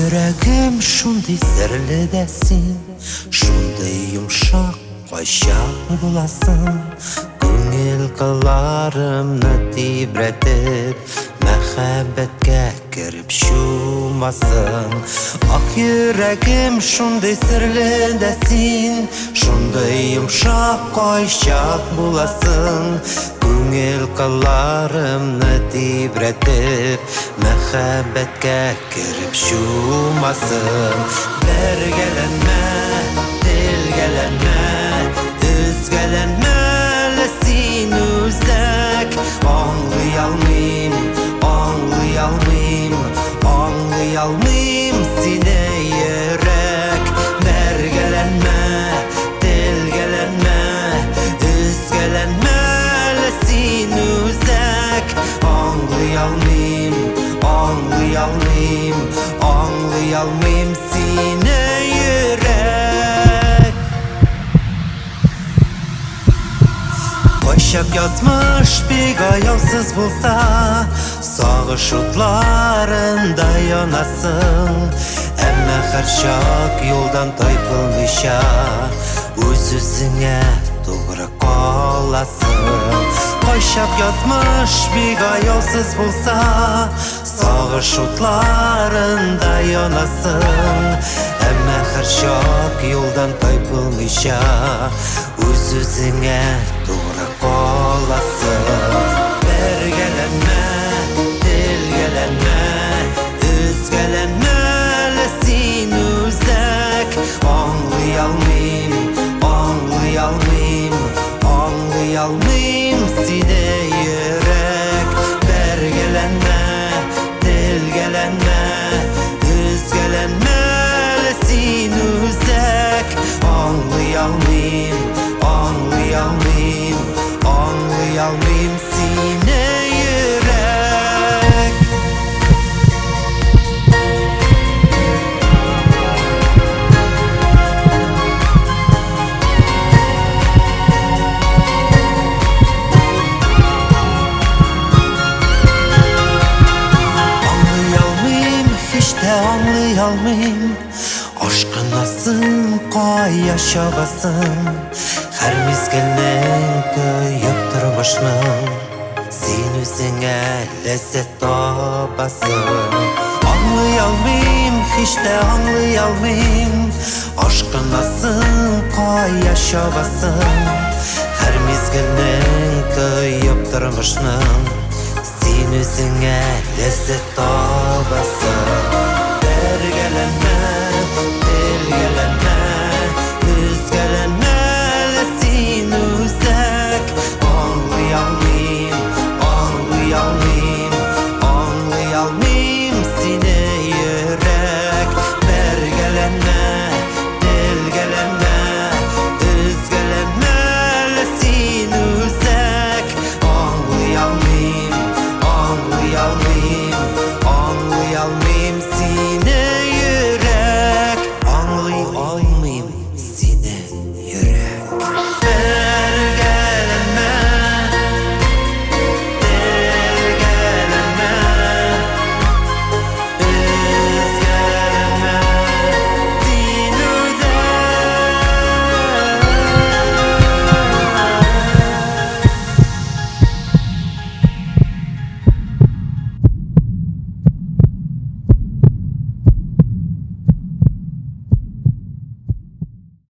Yüreğim şunday sirli desin, şunday yumşak başak bulasın. Көңіл қыларымны тибретіп, мәхәббәткә кіріп шумасын. Ақ йөрәгем шундай серле дә син, шундай йомшак кайчак буласың. Көңіл қыларымны тибретіп, мәхәббәткә кіріп шумасын. Бергәләнмә, телгәләнмә, üzgelenme. Sen uzak, anlayalmayım, anlayalmayım, anlayalmayım sine yürek. Bergelenme, delgelenme, üzgelenme. Sen uzak, anlayalmayım, anlayalmayım, anlayalmayım sine yürek. Başak yazmış bir ayalsız bulsa, sağış otlarında yanasın. Әмма her şak yoldan taypılmışa, öz-özüne doğru kalasın. Başak yazmış bir ayalsız bulsa, sağış otlarında yanasın. Әмма her şak yoldan taypılmışa, öz-özüne doğru kalasın. Bergelenme, dilgelenme, üzgelenme. Sen uzak, anlayalmayım, anlayalmayım, anlayalmayım sine yürek. Bergelenme, dilgelenme, üzgelenme. Sen uzak, anlayalmayım, anlayalmayım, anlayalmayım sine yürek. Anlayalmayım, hiç de anlayalmayım. Aşkın nasıl yaşabasın. Her mizgilning köyüp turmuşning, sen özüne lezzet topasın. Anlayalmayım, hiç de anlayalmayım. Aşkın nasıl yaşabasın. Her mizgilning köyüp turmuşning, sen özüne lezzet topasın.